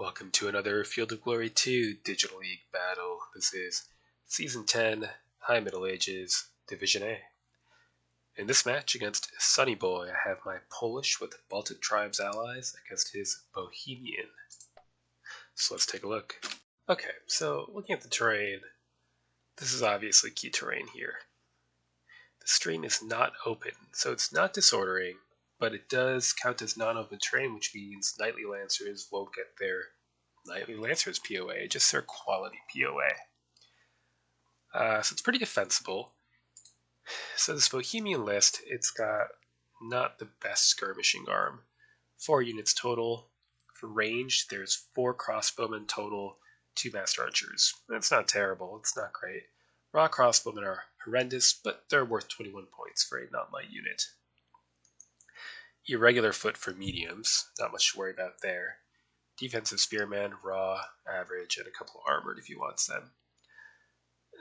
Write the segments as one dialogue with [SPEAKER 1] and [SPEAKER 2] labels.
[SPEAKER 1] Welcome to another Field of Glory 2 Digital League battle. This is Season 10, High Middle Ages, Division A. In this match against Sunny Boy, I have my Polish with Baltic Tribes allies against his Bohemian. So let's take a look. Okay, so looking at the terrain, this is obviously key terrain here. The stream is not open, so it's not disordering, but it does count as non-open terrain, which means Knightly Lancers won't get their Knightly Lancers POA, just their quality POA. So it's pretty defensible. So this Bohemian list, it's got not the best skirmishing arm. 4 units total. For range, there's 4 crossbowmen total, 2 master archers. That's not terrible, it's not great. Raw crossbowmen are horrendous, but they're worth 21 points for a non-light unit. Irregular foot for mediums, not much to worry about there. Defensive spearman, raw, average, and a couple armored if you want them.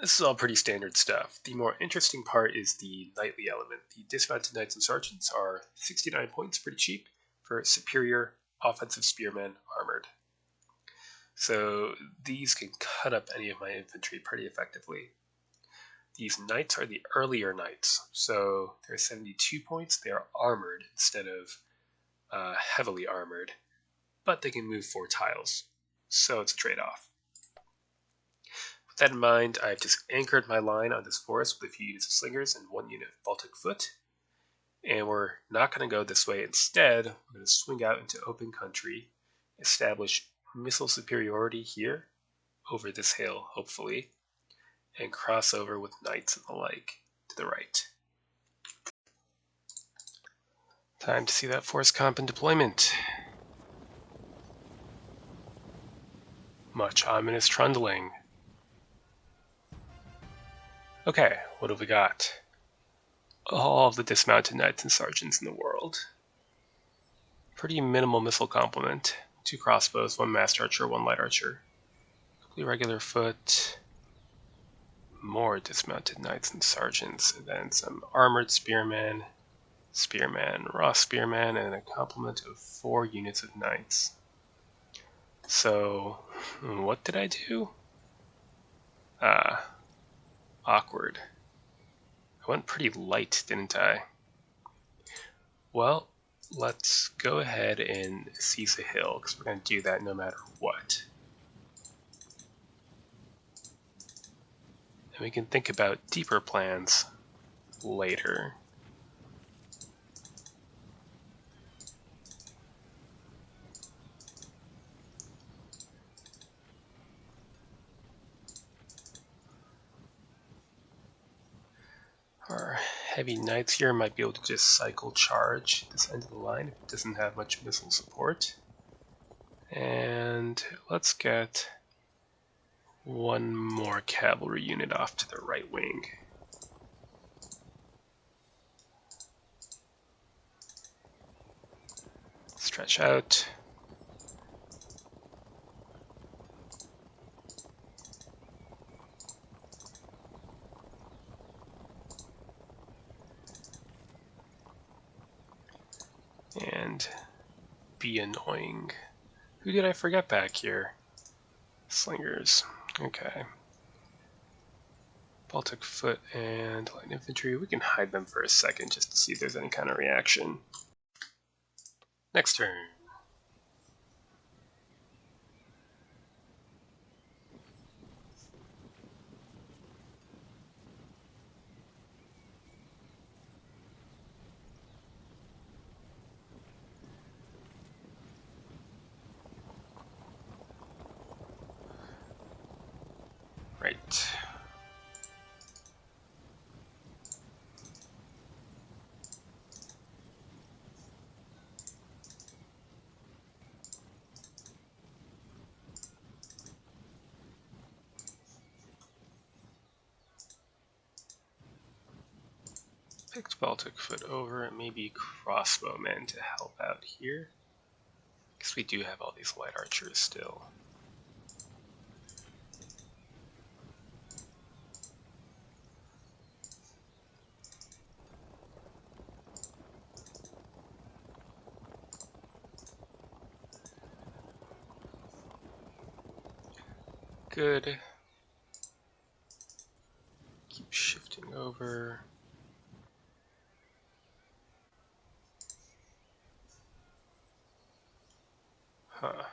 [SPEAKER 1] This is all pretty standard stuff. The more interesting part is the knightly element. The dismounted knights and sergeants are 69 points, pretty cheap, for superior offensive spearmen armored. So these can cut up any of my infantry pretty effectively. These knights are the earlier knights, so they're 72 points. They are armored instead of heavily armored, but they can move 4 tiles, so it's a trade-off. With that in mind, I've just anchored my line on this forest with a few units of slingers and 1 unit of Baltic foot, and we're not going to go this way. Instead, we're going to swing out into open country, establish missile superiority here over this hill, hopefully, and cross over with knights and the like to the right. Time to see that force comp in deployment. Much ominous trundling. Okay, what have we got? All of the dismounted knights and sergeants in the world. Pretty minimal missile complement. 2 crossbows, 1 master archer, 1 light archer. Regular foot. More dismounted knights and sergeants, and then some armored spearmen, raw spearmen, and a complement of 4 units of knights. So, what did I do? Awkward. I went pretty light, didn't I? Well, let's go ahead and seize the hill, because we're going to do that no matter what. And we can think about deeper plans later. Our heavy knights here might be able to just cycle charge this end of the line if it doesn't have much missile support. And let's get 1 more cavalry unit off to the right wing. Stretch out. And be annoying. Who did I forget back here? Slingers. Okay. Baltic foot and light infantry. We can hide them for a second just to see if there's any kind of reaction. Next turn. Right. Picked Baltic foot over and maybe crossbowmen to help out here. Because we do have all these light archers still. good. Keep shifting over. Huh.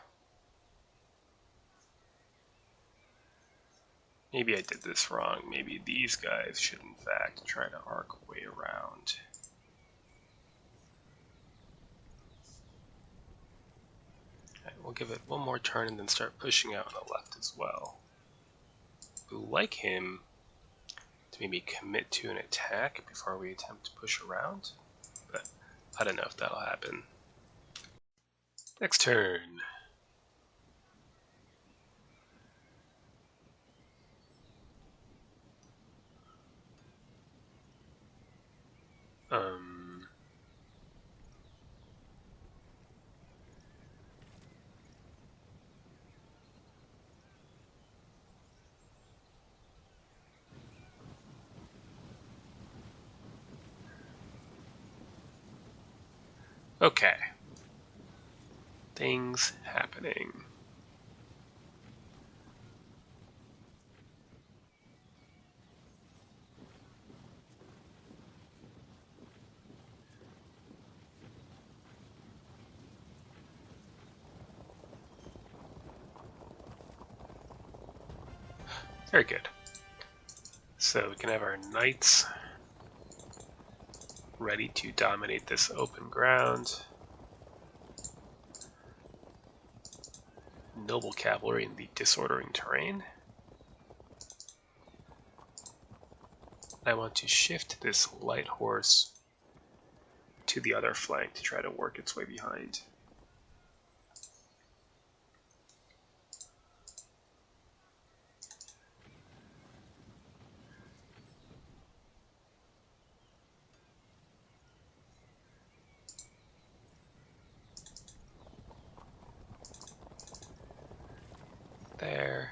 [SPEAKER 1] Maybe I did this wrong. Maybe these guys should in fact try to arc way around. Okay, we'll give it one more turn and then start pushing out on the left as well. We'd like him to maybe commit to an attack before we attempt to push around, but I don't know if that'll happen. Next turn. Okay. Things happening. Very good. So we can have our knights ready to dominate this open ground. Noble cavalry in the disordering terrain. I want to shift this light horse to the other flank to try to work its way behind. There.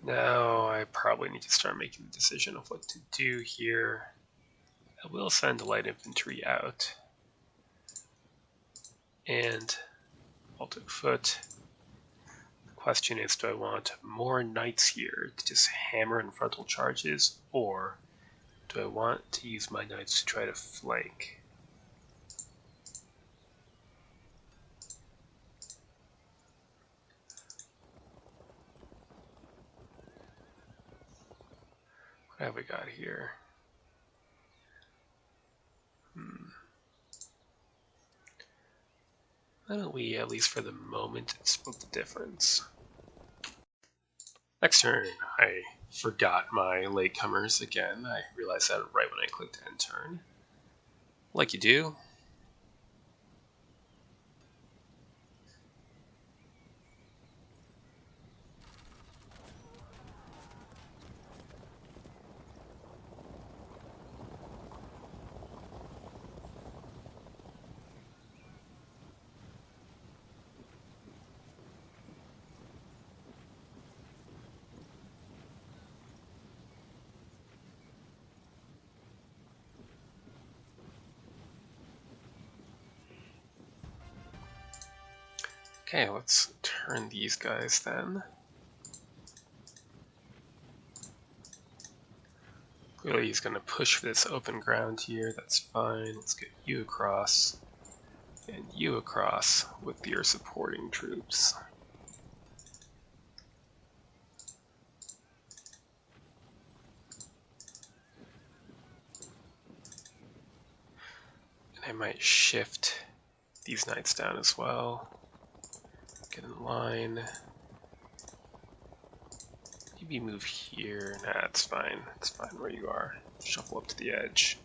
[SPEAKER 1] Now I probably need to start making the decision of what to do here. I will send light infantry out. And Baltic foot. The question is, do I want more knights here to just hammer in frontal charges, or do I want to use my knights to try to flank? What have we got here? Why don't we, at least for the moment, split the difference? Next turn, I forgot my latecomers again. I realized that right when I clicked end turn. Like you do. Okay, let's turn these guys then. Clearly he's going to push for this open ground here, that's fine. Let's get you across, and you across with your supporting troops. And I might shift these knights down as well. Get in line. Maybe move here. Nah, it's fine. It's fine where you are. Shuffle up to the edge.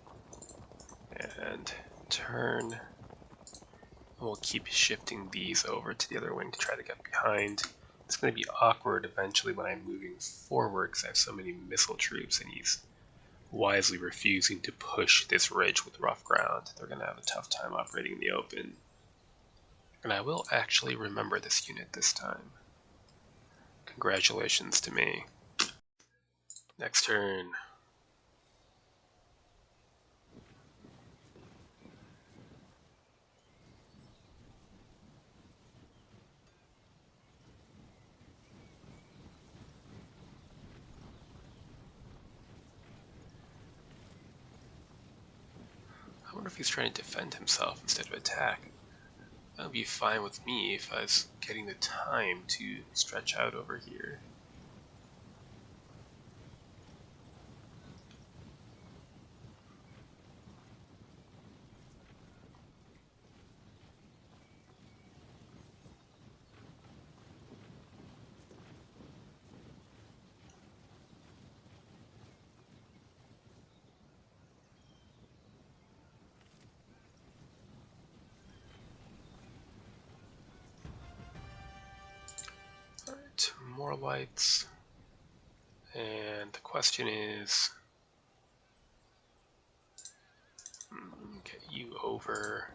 [SPEAKER 1] And turn. And we'll keep shifting these over to the other wing to try to get behind. It's going to be awkward eventually when I'm moving forward because I have so many missile troops and he's wisely refusing to push this ridge with rough ground. They're going to have a tough time operating in the open. And I will actually remember this unit this time. Congratulations to me. Next turn. I wonder if he's trying to defend himself instead of attack. That would be fine with me if I was getting the time to stretch out over here. Alright, more lights. And the question is, get you over,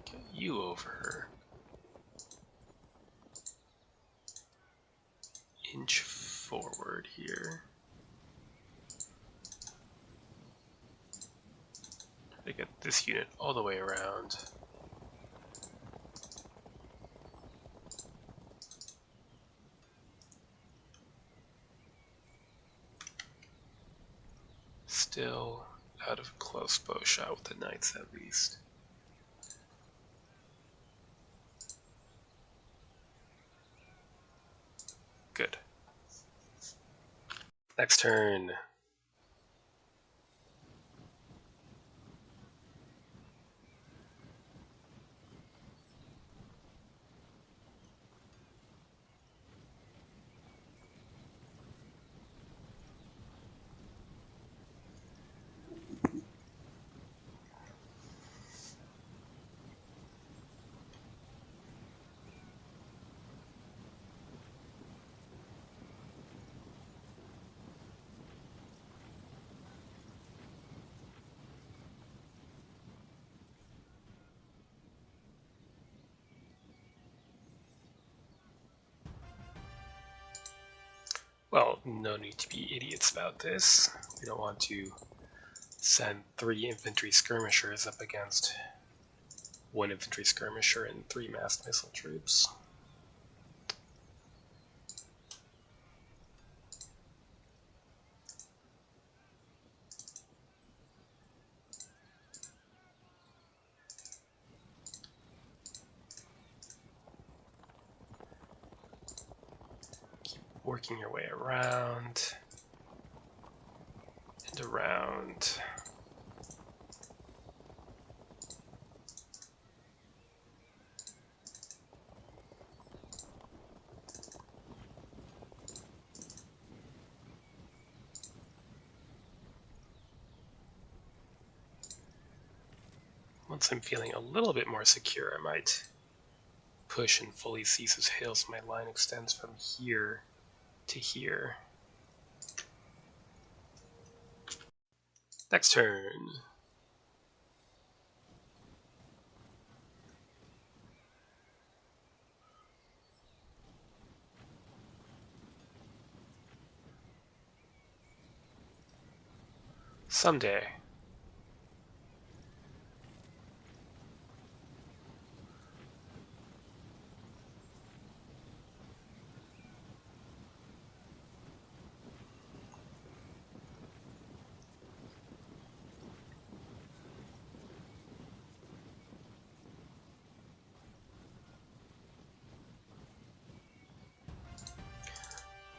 [SPEAKER 1] get you over. Inch forward here. Try to get this unit all the way around. Still out of close bow shot with the knights at least. Good. Next turn. Well, no need to be idiots about this. We don't want to send 3 infantry skirmishers up against 1 infantry skirmisher and 3 massed missile troops. Keep working your way around and around. Once I'm feeling a little bit more secure, I might push and fully seize his hill so my line extends from here to here. Next turn. Someday.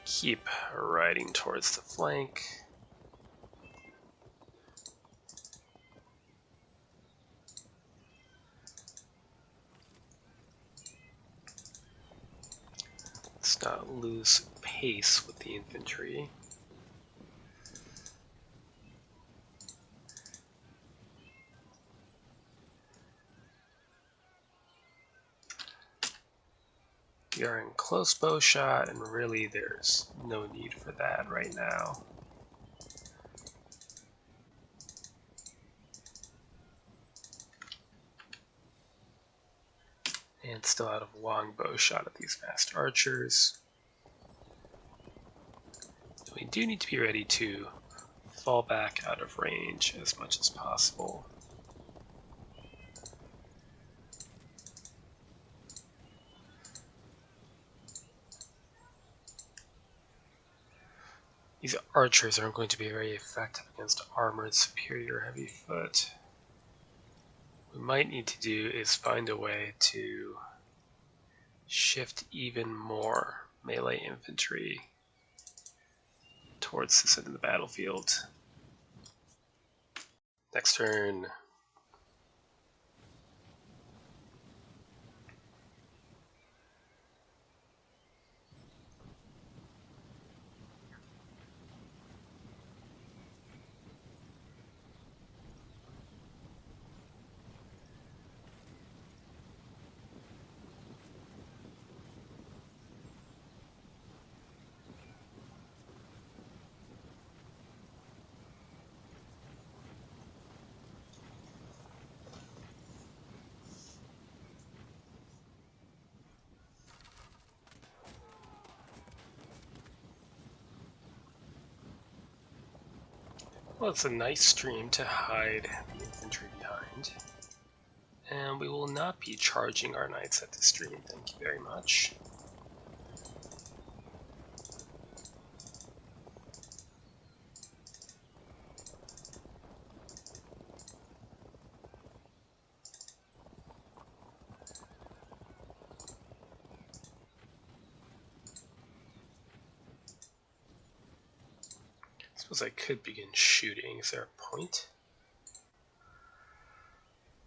[SPEAKER 1] Keep riding towards the flank. Let's not lose pace with the infantry. We are in close bow shot, and really there's no need for that right now. And still out of long bow shot at these massed archers. We do need to be ready to fall back out of range as much as possible. These archers aren't going to be very effective against armored superior heavy foot. What we might need to do is find a way to shift even more melee infantry towards this end of the battlefield. Next turn. Well, it's a nice stream to hide the infantry behind. And we will not be charging our knights at this stream, thank you very much. I suppose I could begin shooting. Is there a point?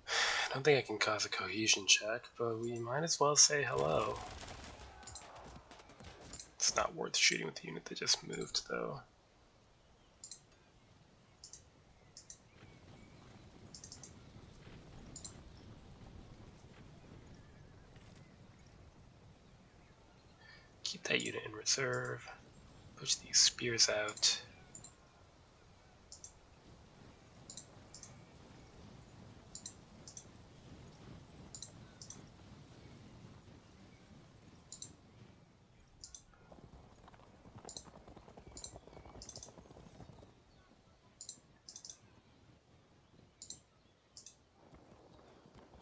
[SPEAKER 1] I don't think I can cause a cohesion check, but we might as well say hello. It's not worth shooting with the unit that just moved, though. Keep that unit in reserve. Push these spears out.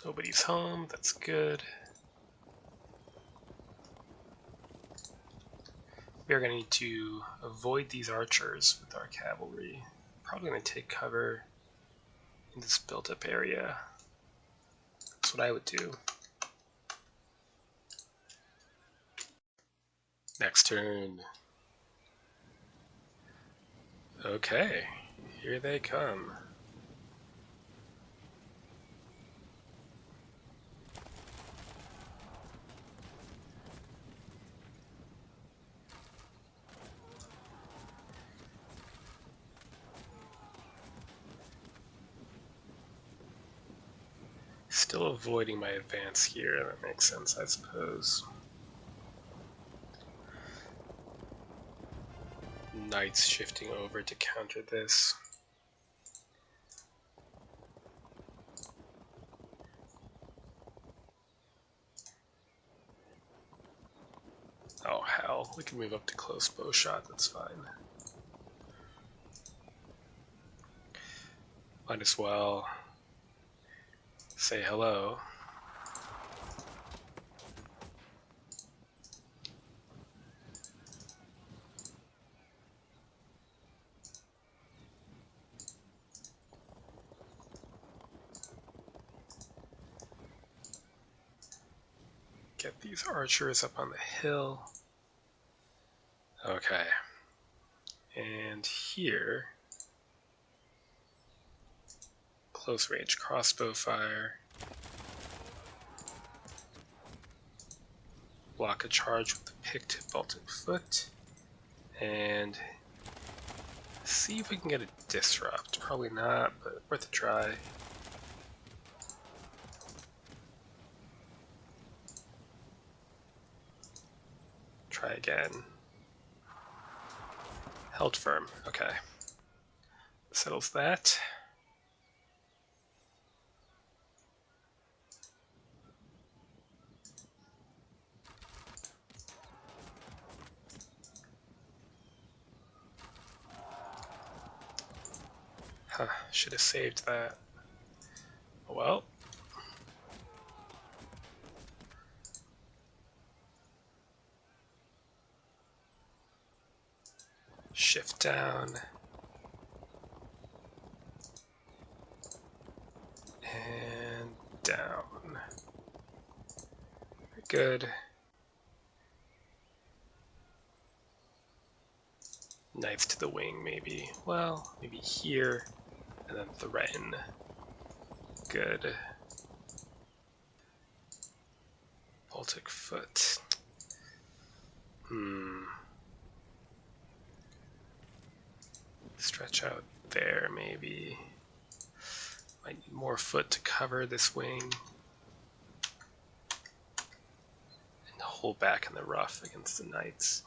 [SPEAKER 1] Nobody's home, that's good. We are going to need to avoid these archers with our cavalry. Probably going to take cover in this built-up area. That's what I would do. Next turn. Okay, here they come. Still avoiding my advance here, that makes sense, I suppose. Knights shifting over to counter this. Oh hell, we can move up to close bow shot, that's fine. Might as well say hello. Get these archers up on the hill. Okay. And here, close range crossbow fire. Block a charge with the picked Baltic foot. And see if we can get a disrupt. Probably not, but worth a try. Try again. Held firm. Okay. Settles that. Should have saved that. Well. Shift down. And down. Very good. Knights to the wing, maybe. Well, maybe here, and then threaten. Good. Baltic foot. Stretch out there, maybe. Might need more foot to cover this wing. And hold back in the rough against the knights.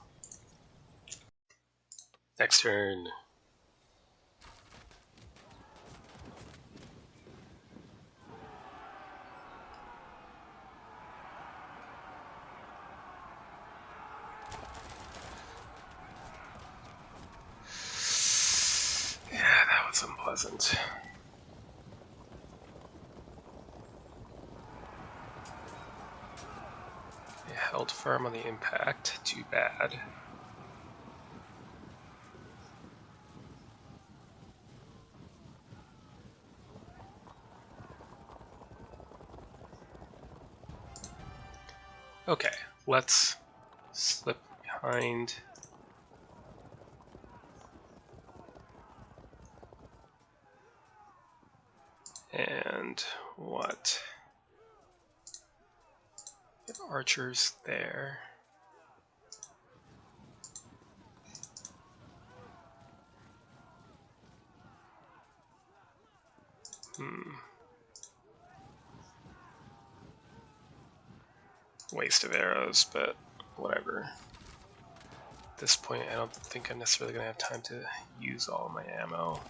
[SPEAKER 1] Next turn. Yeah, that was unpleasant. They held firm on the impact. Too bad. Okay, let's slip behind. And what? Get archers there. Waste of arrows, but whatever. At this point, I don't think I'm necessarily going to have time to use all my ammo.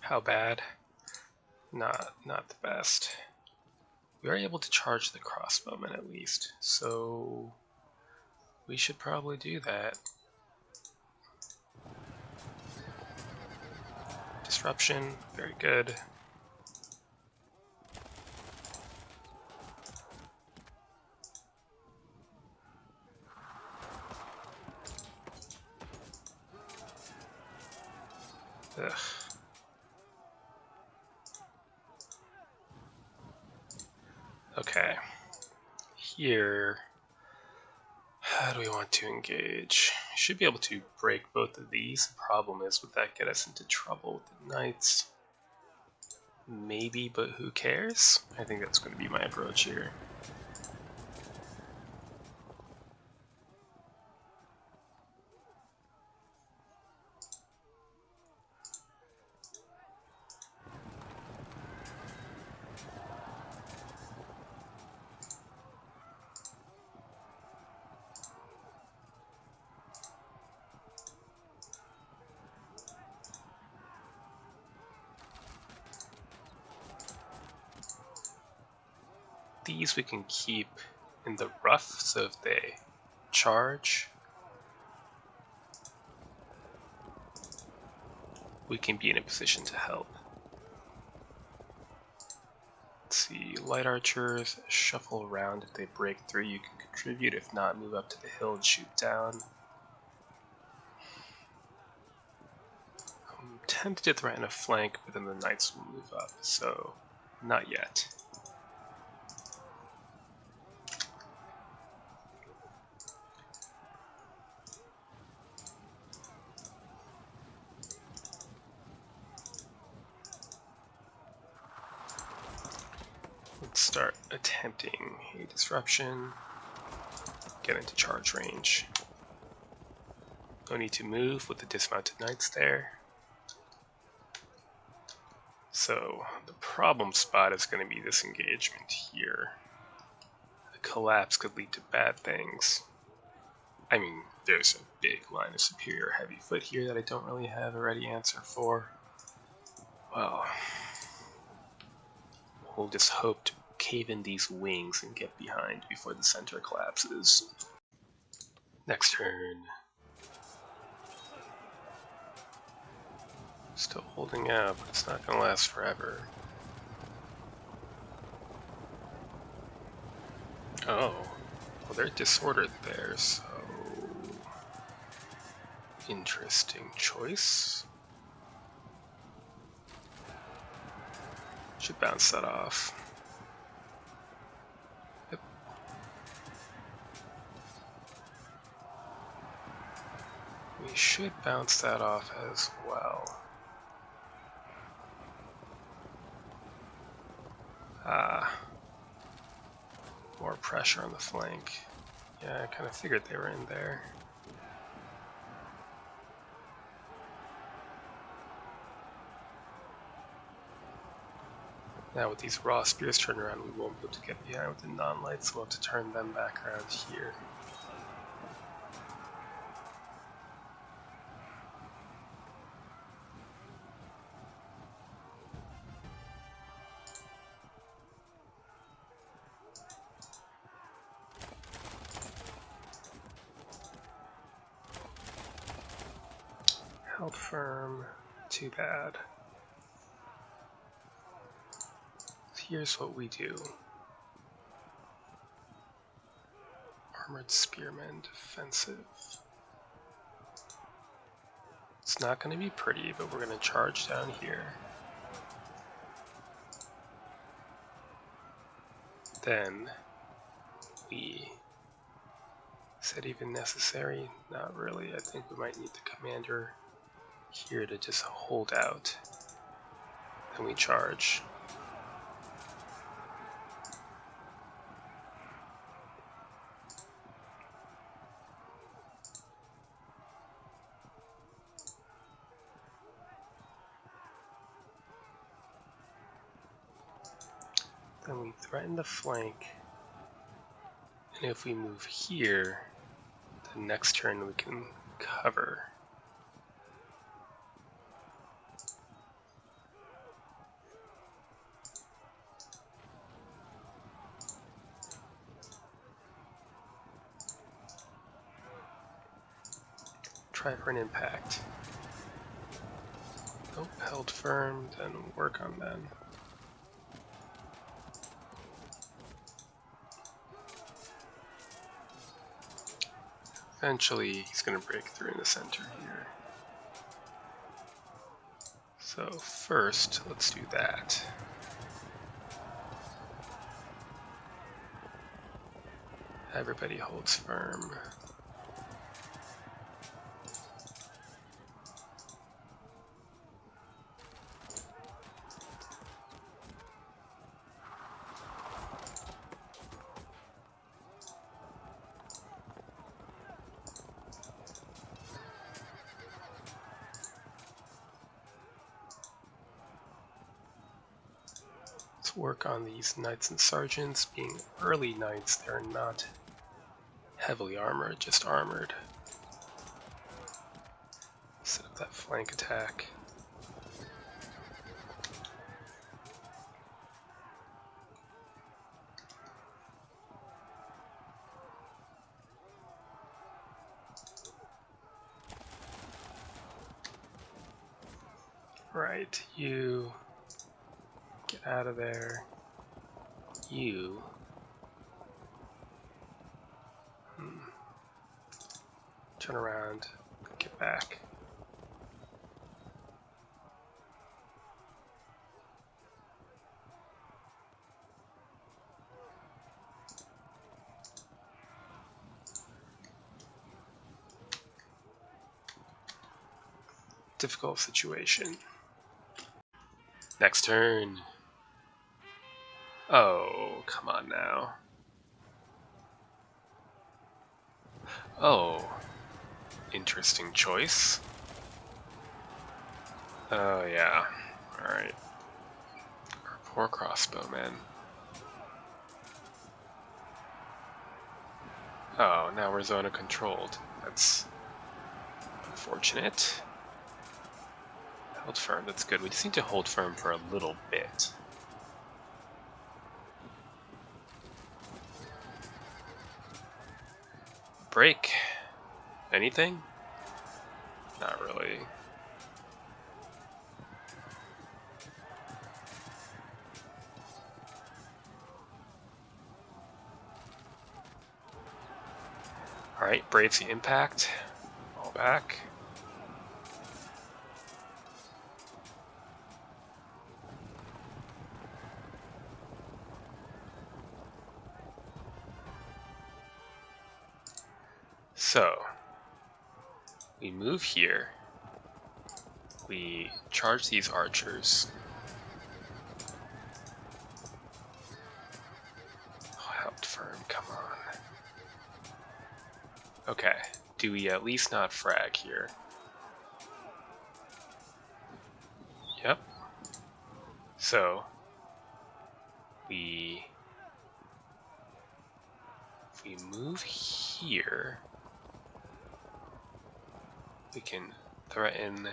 [SPEAKER 1] How bad? Not the best. We are able to charge the crossbowmen at least, so we should probably do that. Disruption, very good. Ugh. Okay. Here, how do we want to engage? Should be able to break both of these. The problem is, would that get us into trouble with the knights? Maybe, but who cares? I think that's going to be my approach here. These we can keep in the rough, so if they charge, we can be in a position to help. Let's see, light archers, shuffle around. If they break through, you can contribute. If not, move up to the hill and shoot down. I'm tempted to threaten a flank, but then the knights will move up, so not yet. Let's start attempting a disruption, get into charge range. No need to move with the dismounted knights there. So the problem spot is going to be this engagement here. The collapse could lead to bad things. I mean, there's a big line of superior heavy foot here that I don't really have a ready answer for. Well, we'll just hope to cave in these wings and get behind before the center collapses. Next turn. Still holding out, but it's not going to last forever. Oh, well, they're disordered there, so interesting choice. Should bounce that off. Yep. We should bounce that off as well. More pressure on the flank. Yeah, I kind of figured they were in there. Now with these raw spears turned around, we won't be able to get behind with the non-lights, so we'll have to turn them back around here. Held firm, too bad. Here's what we do. Armored spearmen, defensive. It's not going to be pretty, but we're going to charge down here. Then we said even necessary? Not really. I think we might need the commander here to just hold out. Then we charge. Then we threaten the flank, and if we move here, the next turn we can cover. Try for an impact. Nope, held firm, then work on them. Eventually, he's going to break through in the center here. So first, let's do that. Everybody holds firm. Work on these knights and sergeants. Being early knights, they're not heavily armored, just armored. Set up that flank attack. Right, you get out of there. You. Turn around. Get back. Difficult situation. Next turn. Oh, come on now. Oh, interesting choice. Oh, yeah. Alright. Our poor crossbowman. Oh, now we're zona controlled. That's unfortunate. Hold firm, that's good. We just need to hold firm for a little bit. break anything? Not really. Alright, braves the impact. All back. So, we move here. We charge these archers. Oh, held firm, come on. Okay, do we at least not frag here? Yep. So, if we move here, we can threaten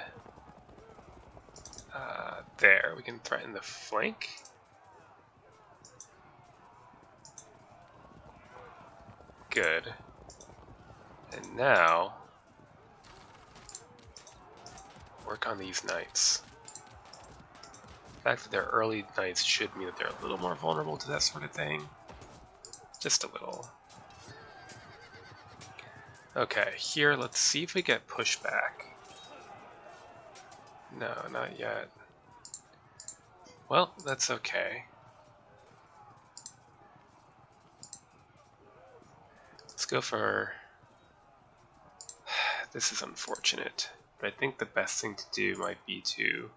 [SPEAKER 1] there. We can threaten the flank. Good. And now, work on these knights. The fact that they're early knights should mean that they're a little more vulnerable to that sort of thing. Just a little. Okay, here, let's see if we get pushback. No, not yet. Well, that's okay. Let's go for... This is unfortunate, but I think the best thing to do might be to...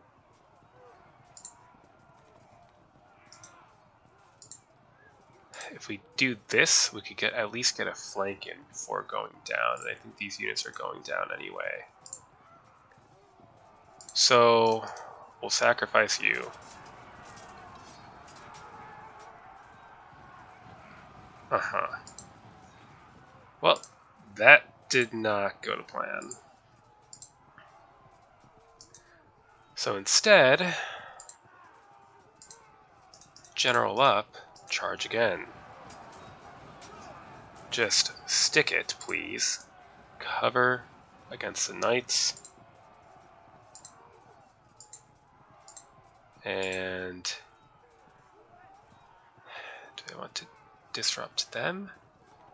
[SPEAKER 1] If we do this, we could at least get a flank in before going down, and I think these units are going down anyway. So, we'll sacrifice you. Uh-huh. Well, that did not go to plan. So instead, general up, charge again. Just stick it, please. Cover against the knights. And do I want to disrupt them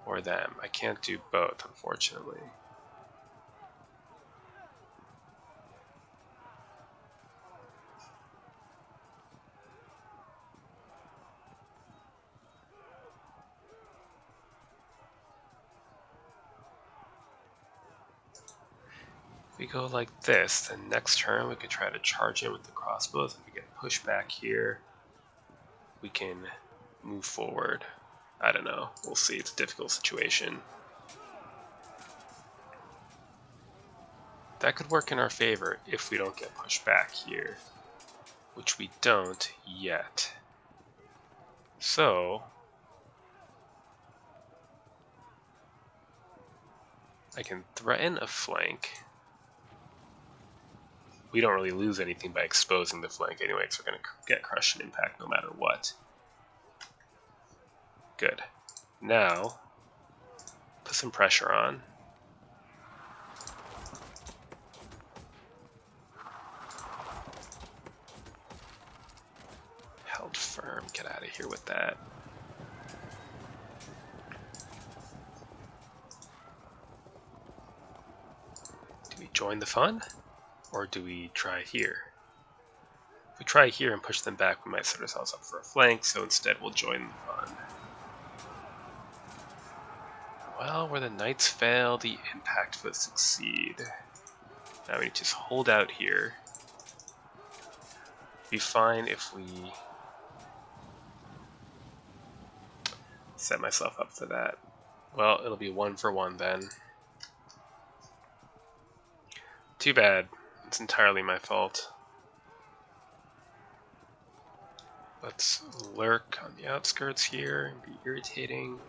[SPEAKER 1] or them? I can't do both, unfortunately. If we go like this, then next turn we could try to charge in with the crossbows. If we get pushed back here, we can move forward. I don't know. We'll see. It's a difficult situation. That could work in our favor if we don't get pushed back here, which we don't yet. So, I can threaten a flank. We don't really lose anything by exposing the flank anyway, because we're going to get crush and impact no matter what. Good. Now, put some pressure on. Held firm. Get out of here with that. Do we join the fun? Or do we try here? If we try here and push them back, we might set ourselves up for a flank, so instead we'll join the fun. Well, where the knights fail, the impact will succeed. Now we need to just hold out here. Be fine if we set myself up for that. Well, it'll be 1 for 1 then. Too bad. It's entirely my fault. Let's lurk on the outskirts here and be irritating.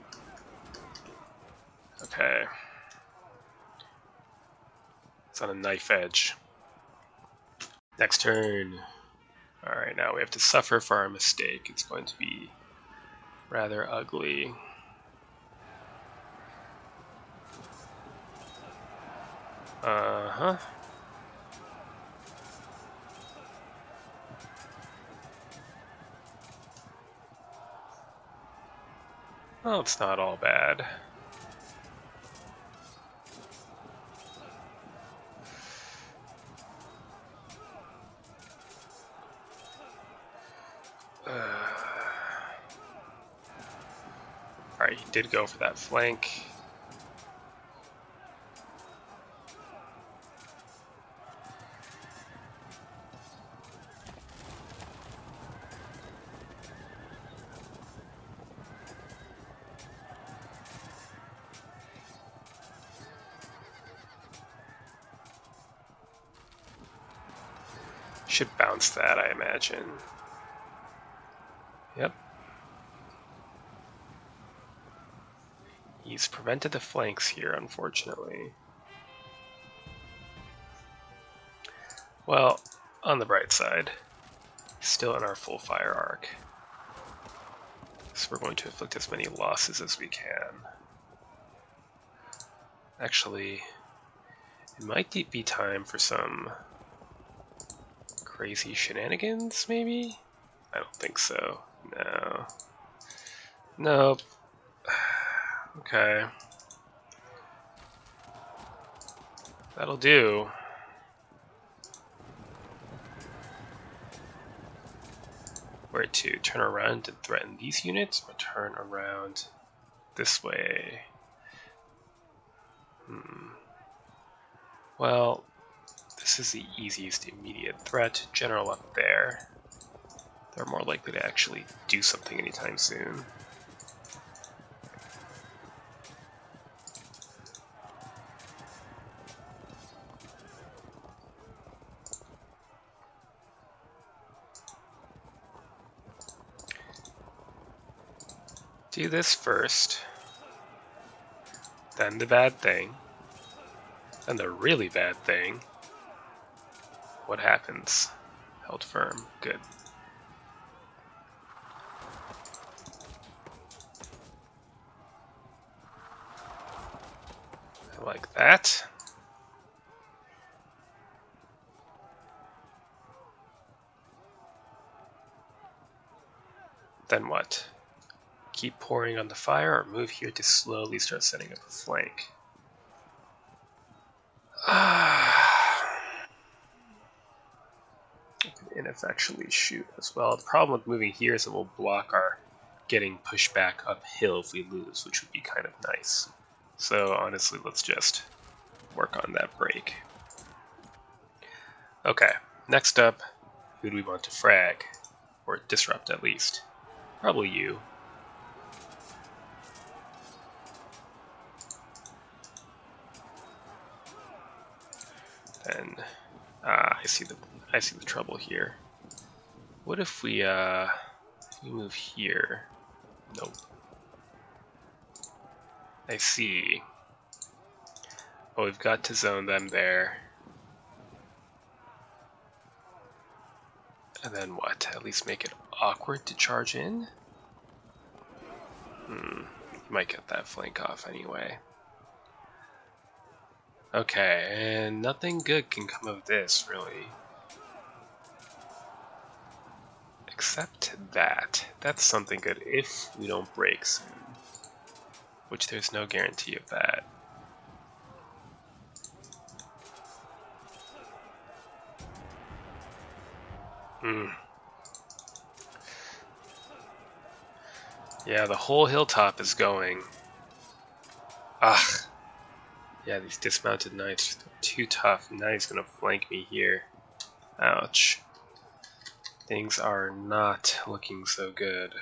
[SPEAKER 1] Okay. It's on a knife edge. Next turn. Alright, now we have to suffer for our mistake. It's going to be rather ugly. Uh-huh. Well, it's not all bad. Alright, he did go for that flank. Should bounce that, I imagine. Yep. He's prevented the flanks here, unfortunately. Well, on the bright side, he's still in our full fire arc. So we're going to inflict as many losses as we can. Actually, it might be time for some crazy shenanigans, maybe? I don't think so. No. Nope. Okay. That'll do. Where to? Turn around and threaten these units, or turn around this way? Well, this is the easiest immediate threat. General up there. They're more likely to actually do something anytime soon. Do this first, then the bad thing, then the really bad thing. What happens? Held firm. Good. I like that. Then what? Keep pouring on the fire, or move here to slowly start setting up a flank? Ineffectually shoot as well. The problem with moving here is it will block our getting pushed back uphill if we lose, which would be kind of nice. So honestly, let's just work on that break. Okay, next up, who do we want to frag? Or disrupt at least. Probably you. Then I see the trouble here. What if we move here? Nope. I see. Well, we've got to zone them there. And then what? At least make it awkward to charge in? You might get that flank off anyway. Okay, and nothing good can come of this, really. Except that. That's something good if we don't break soon. Which there's no guarantee of that. Yeah, the whole hilltop is going. Yeah, these dismounted knights are too tough. Now he's gonna flank me here. Ouch. Things are not looking so good.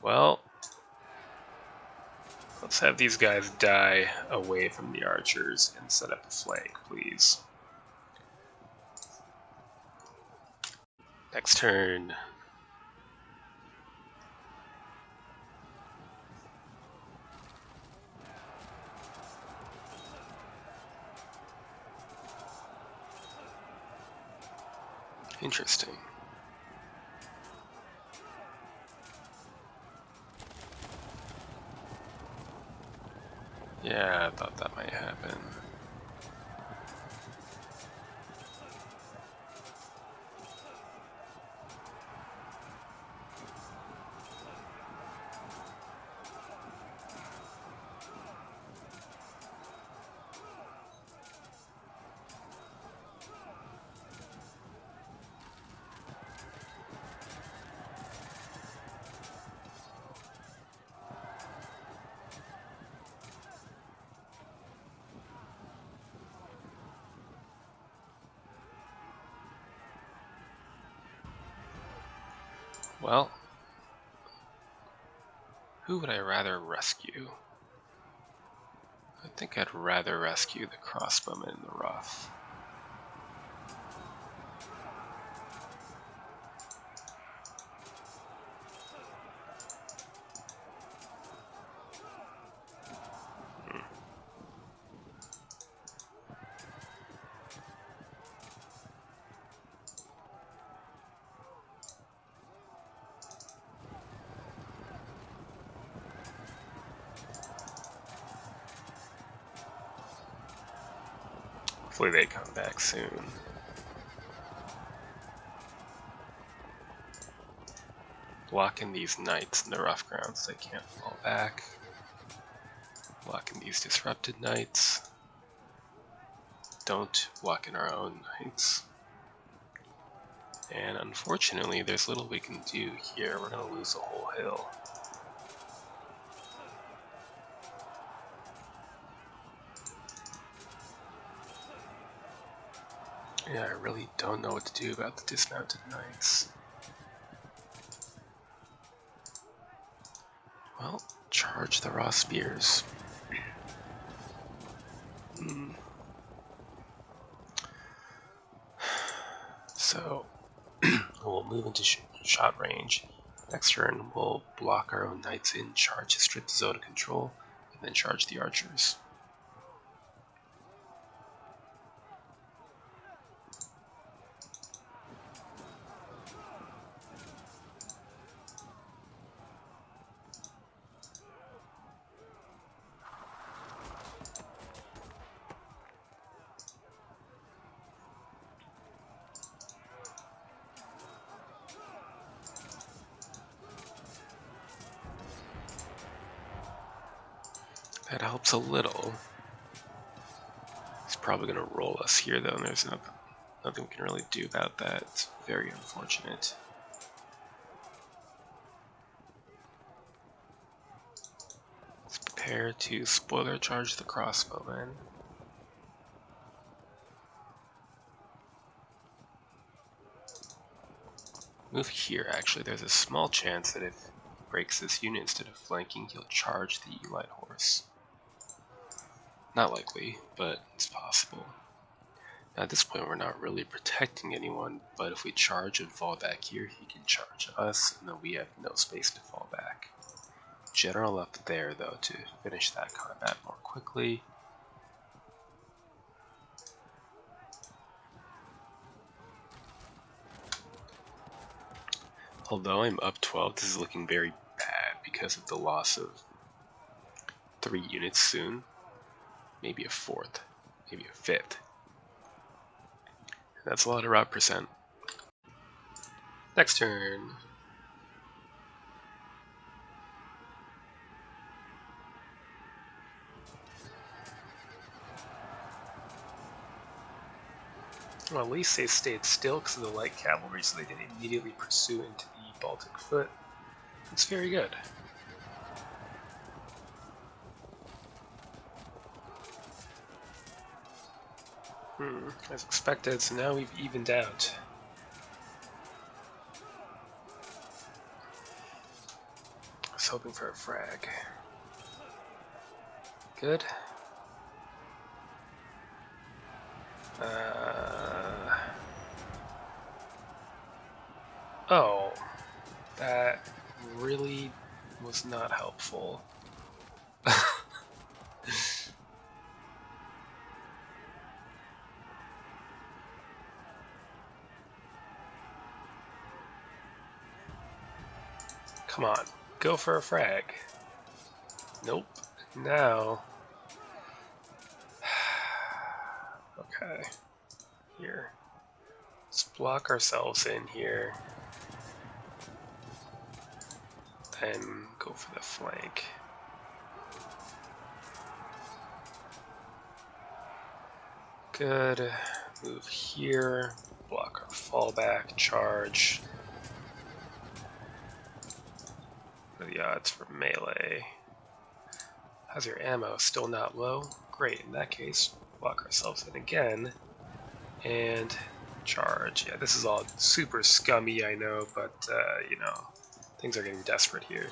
[SPEAKER 1] Well, let's have these guys die away from the archers and set up a flank, please. Next turn. Interesting. Yeah, I thought that might happen. Well, who would I rather rescue? I think I'd rather rescue the crossbowman in the rough. Hopefully they come back soon. Blocking these knights in the rough ground so they can't fall back. Blocking these disrupted knights. Don't block in our own knights. And unfortunately, there's little we can do here. We're going to lose a whole hill. Yeah, I really don't know what to do about the dismounted knights. Well, charge the raw spears. So, we'll move into shot range. Next turn, we'll block our own knights in, charge, strip the zone of control, and then charge the archers. That helps a little. He's probably going to roll us here, though, and there's nothing we can really do about that. It's very unfortunate. Let's prepare to spoiler charge the crossbowmen. Move here, actually. There's a small chance that if he breaks this unit instead of flanking, he'll charge the light horse. Not likely, but it's possible. Now, at this point, we're not really protecting anyone, but if we charge and fall back here, he can charge us, and then we have no space to fall back. General up there, though, to finish that combat more quickly. Although I'm up 12, this is looking very bad because of the loss of 3 units soon. Maybe a 4th, maybe a 5th. That's a lot of rout percent. Next turn. Well, at least they stayed still because of the light cavalry, so they didn't immediately pursue into the Baltic foot. It's very good. As expected, so now we've evened out. I was hoping for a frag. Good. Oh, that really was not helpful. Come on, go for a frag. Nope. Now. Okay. Here. Let's block ourselves in here. Then go for the flank. Good. Move here. Block our fallback. Charge. What are the odds for melee? How's your ammo? Still not low? Great. In that case, block ourselves in again. And charge. Yeah, this is all super scummy, I know, but, you know, things are getting desperate here.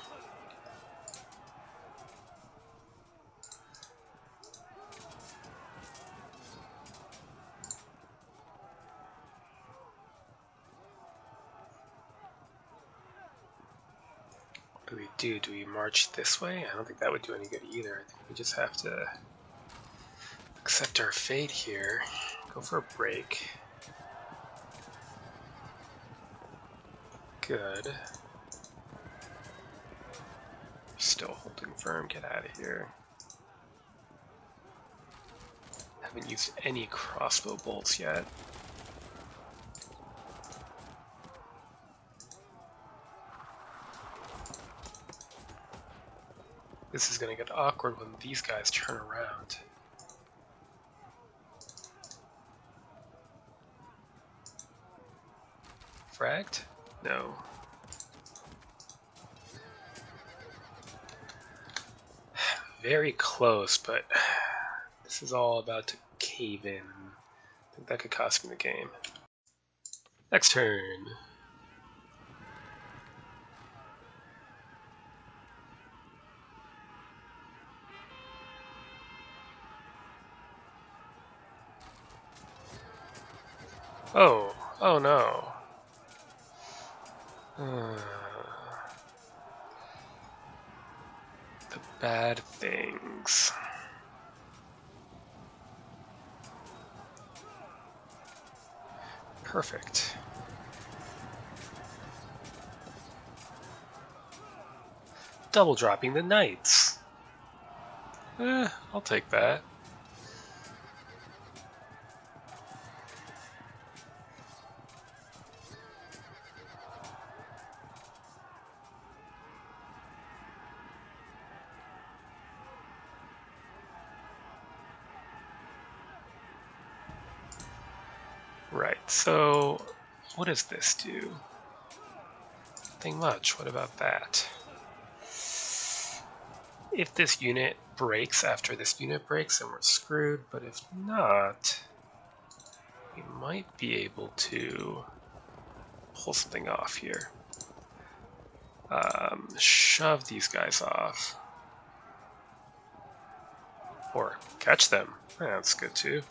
[SPEAKER 1] What do we do? Do we march this way? I don't think that would do any good either. I think we just have to accept our fate here. Go for a break. Good. Still holding firm. Get out of here. Haven't used any crossbow bolts yet. This is going to get awkward when these guys turn around. Fragged? No. Very close, but this is all about to cave in. I think that could cost me the game. Next turn. Oh no. The bad things. Perfect. Double dropping the knights. I'll take that. Right, so what does this do? Nothing much. What about that? If this unit breaks after this unit breaks, then we're screwed, but if not, we might be able to pull something off here. Shove these guys off. Or catch them. Yeah, that's good too.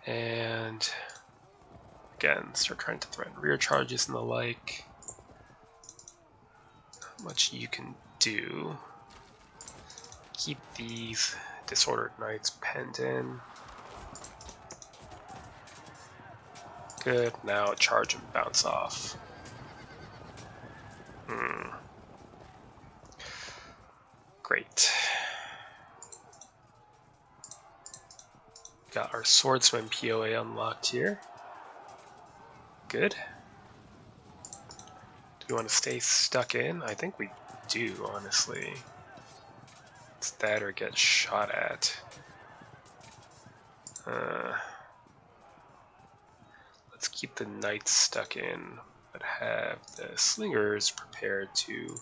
[SPEAKER 1] And again, start trying to threaten rear charges and the like. Not much you can do. Keep these disordered knights penned in. Good, now charge and bounce off. Great. Got our swordsman POA unlocked here. Good. Do we want to stay stuck in? I think we do, honestly. It's that or get shot at. Let's keep the knights stuck in, but have the slingers prepared to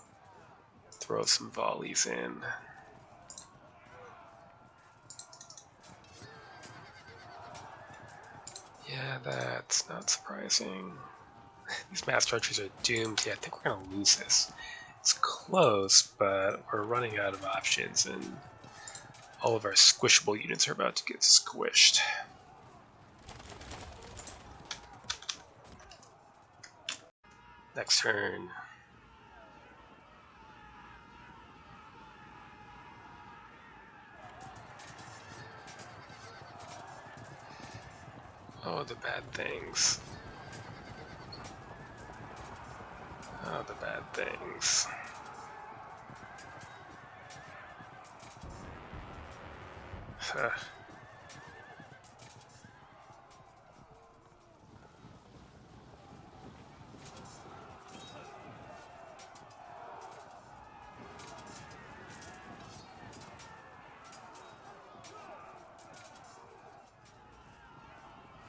[SPEAKER 1] throw some volleys in. Yeah, that's not surprising. These master archers are doomed. Yeah, I think we're going to lose this. It's close, but we're running out of options, and all of our squishable units are about to get squished. Next turn. Oh, the bad things. Oh, the bad things.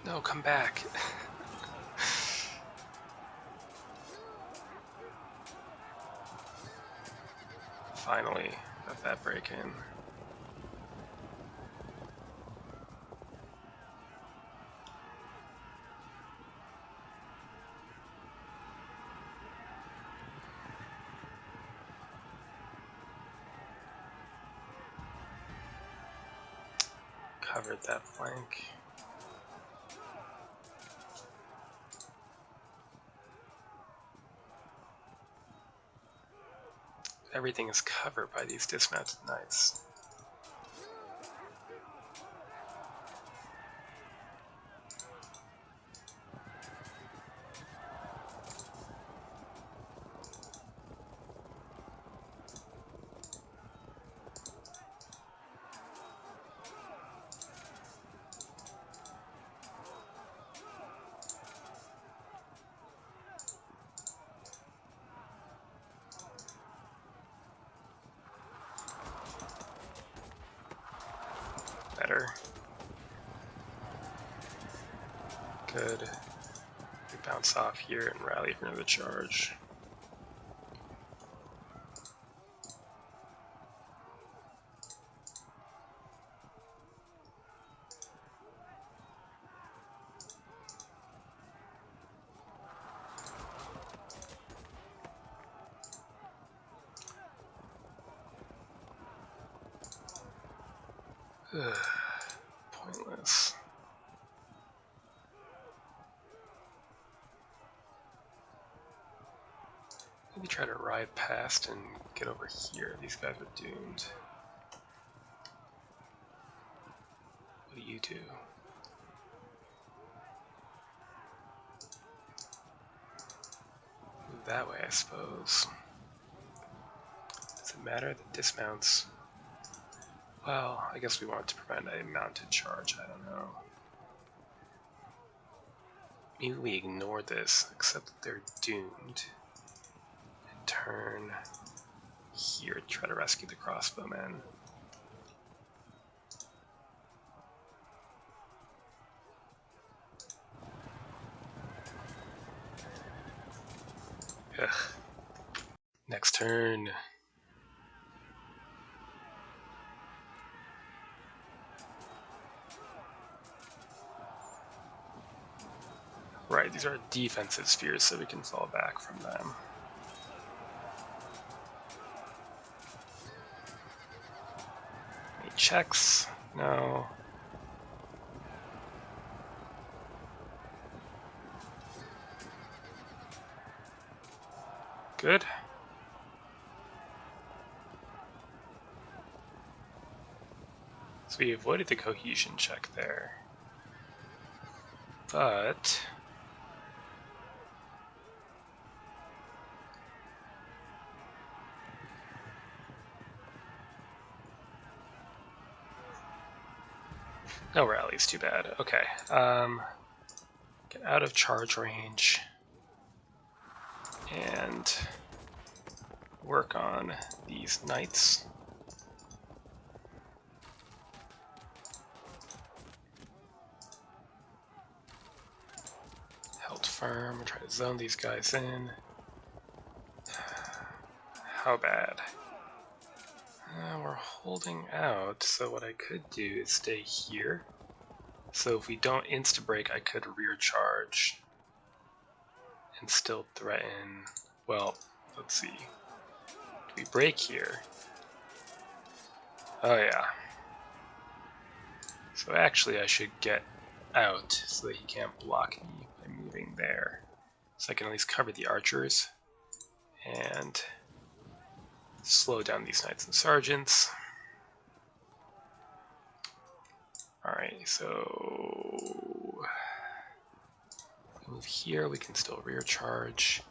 [SPEAKER 1] No, come back. Finally, got that break in. covered that flank. Everything is covered by these dismounted knights. Better. Good. We bounce off here and rally for another charge. Pointless. Maybe try to ride past and get over here. These guys are doomed. What do you do? Move that way, I suppose. Does it matter? The dismounts. Well, I guess we want to prevent a mounted charge. I don't know. Maybe we ignore this, except that they're doomed. And turn here to try to rescue the crossbowmen. Ugh. Next turn. Right, these are defensive spheres, so we can fall back from them. Any checks? No. Good. So we avoided the cohesion check there. But no rallies, too bad. Okay. Get out of charge range and work on these knights. Held firm, try to zone these guys in. How bad? We're holding out, so what I could do is stay here. So if we don't insta-break, I could rear charge and still threaten. Well, let's see. Do we break here? Oh yeah. So actually I should get out so that he can't block me by moving there. So I can at least cover the archers and slow down these knights and sergeants. Alright, so move here, we can still rear charge.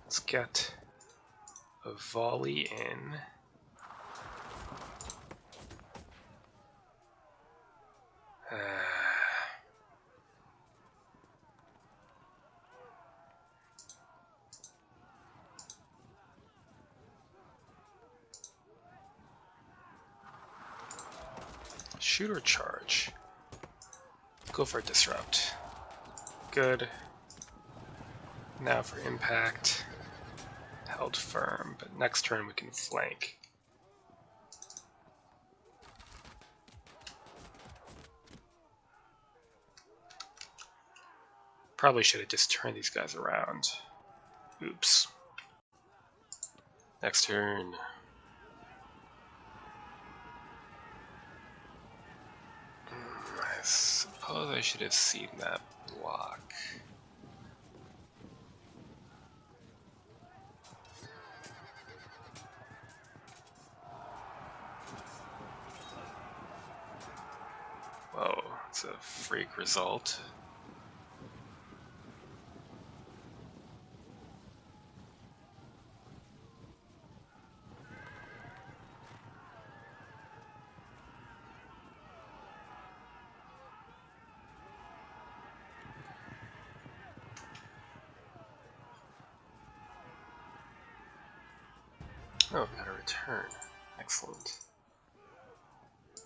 [SPEAKER 1] Let's get a volley in. Shoot or charge? Go for a disrupt. Good. Now for impact. Held firm, but next turn we can flank. Probably should have just turned these guys around. Oops. Next turn. suppose I should have seen that block. Whoa, it's a freak result. Oh, got a return. Excellent.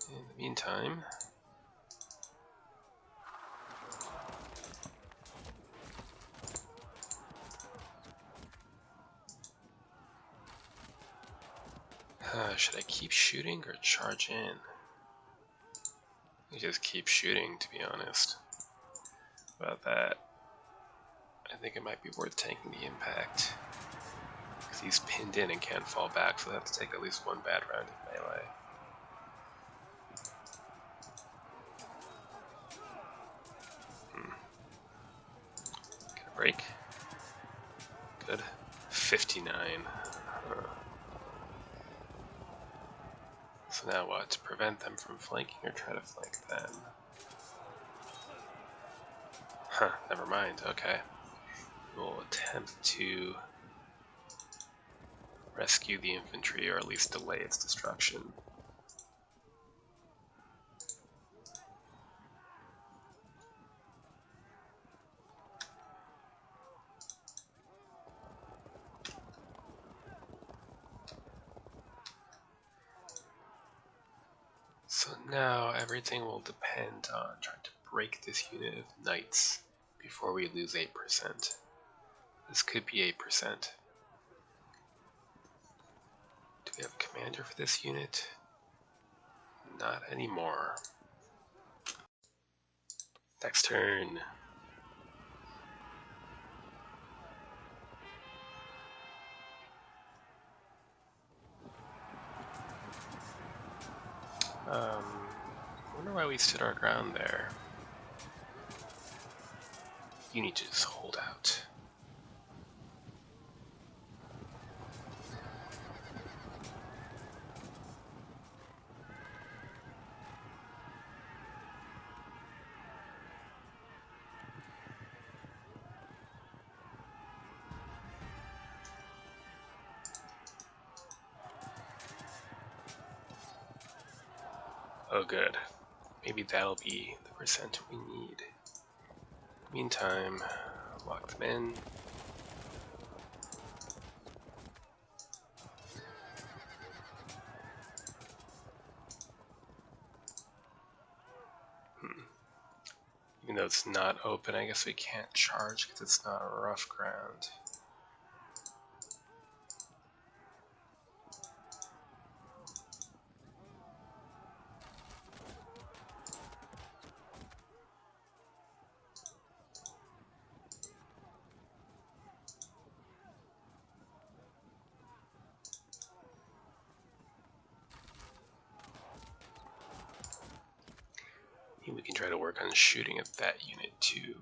[SPEAKER 1] In the meantime, should I keep shooting or charge in? I just keep shooting, to be honest. About that, I think it might be worth taking the impact. Because he's pinned in and can't fall back, so I have to take at least one bad round of melee. Get a break. Good. 59. So now what? To prevent them from flanking or try to flank them? Huh, never mind. Okay. We'll attempt to rescue the infantry, or at least delay its destruction. So now everything will depend on trying to break this unit of knights before we lose 8%. This could be 8%. Do we have a commander for this unit? Not anymore. Next turn. I wonder why we stood our ground there. You need to just hold out. Oh good. Maybe that'll be the percent we need. Meantime, lock them in. Even though it's not open, I guess we can't charge because it's not a rough ground. Maybe we can try to work on shooting at that unit too.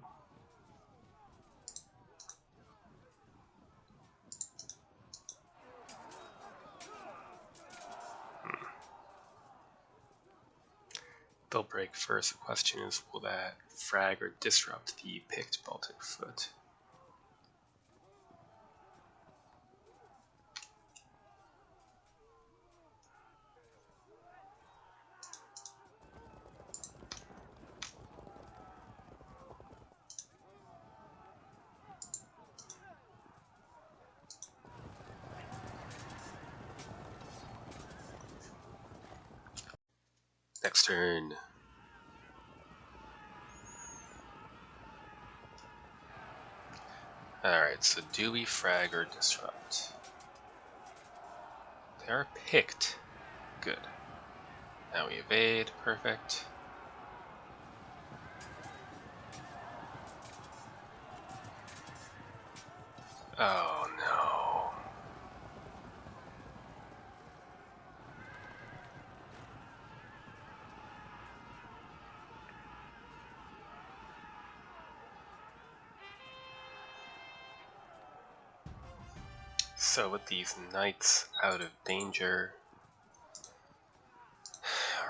[SPEAKER 1] They'll break first. The question is, will that frag or disrupt the picked Baltic foot? Next turn. Alright, so do we frag or disrupt? They are picked. Good. Now we evade. Perfect. Oh no. So with these knights out of danger,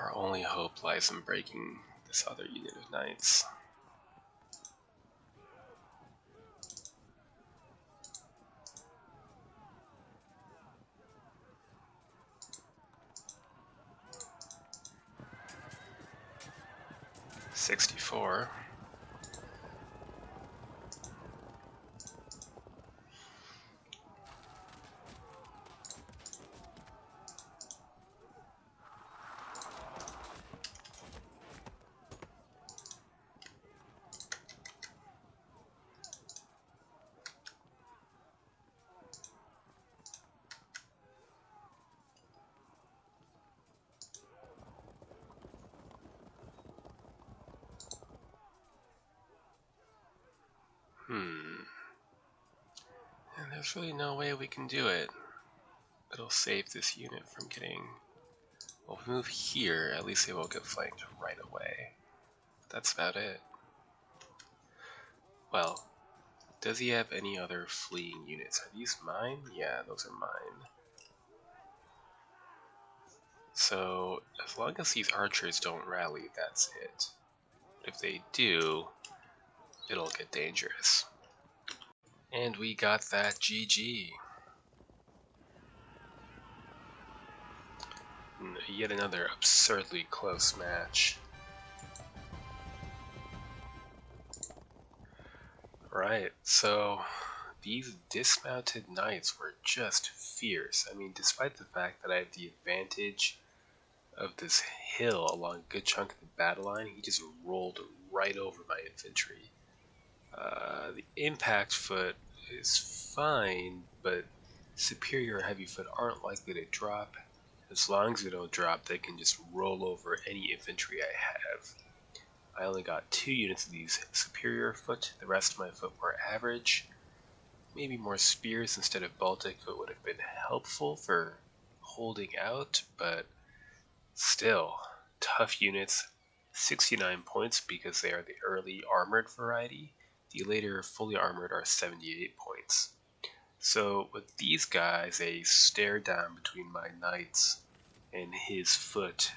[SPEAKER 1] our only hope lies in breaking this other unit of knights. $64. And there's really no way we can do it. It'll save this unit from getting... Well, if we move here, at least they won't get flanked right away. That's about it. Well, does he have any other fleeing units? Are these mine? Yeah, those are mine. So, as long as these archers don't rally, that's it. If they do, it'll get dangerous. And we got that GG. Yet another absurdly close match. Right, so these dismounted knights were just fierce. I mean, despite the fact that I have the advantage of this hill along a good chunk of the battle line, he just rolled right over my infantry. The impact foot is fine, but superior heavy foot aren't likely to drop. As long as they don't drop, they can just roll over any infantry I have. I only got 2 units of these superior foot, the rest of my foot were average. Maybe more spears instead of Baltic foot would have been helpful for holding out, but still, tough units. 69 points because they are the early armored variety. The later fully armored are 78 points. So with these guys, a stare down between my knights and his foot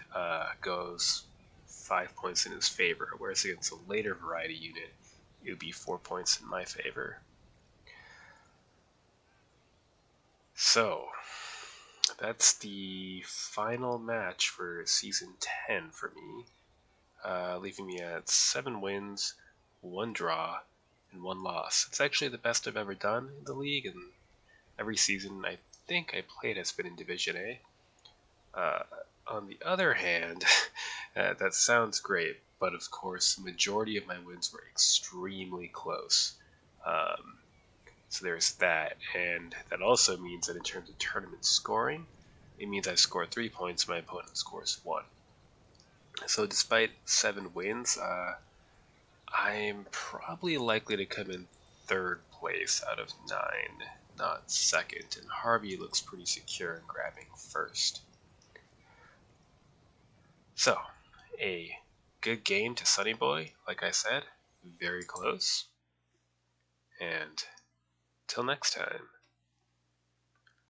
[SPEAKER 1] goes 5 points in his favor, whereas against a later variety unit, it would be 4 points in my favor. So, that's the final match for Season 10 for me, leaving me at 7 wins, 1 draw, and 1 loss. It's actually the best I've ever done in the league, and every season I think I played has been in Division A. On the other hand, that sounds great, but of course, the majority of my wins were extremely close. So there's that, and that also means that in terms of tournament scoring, it means I score 3 points, my opponent scores 1. So despite 7 wins, I'm probably likely to come in 3rd place out of 9, not 2nd, and Harvey looks pretty secure in grabbing 1st. So, a good game to Sunny Boy, like I said, very close, and till next time.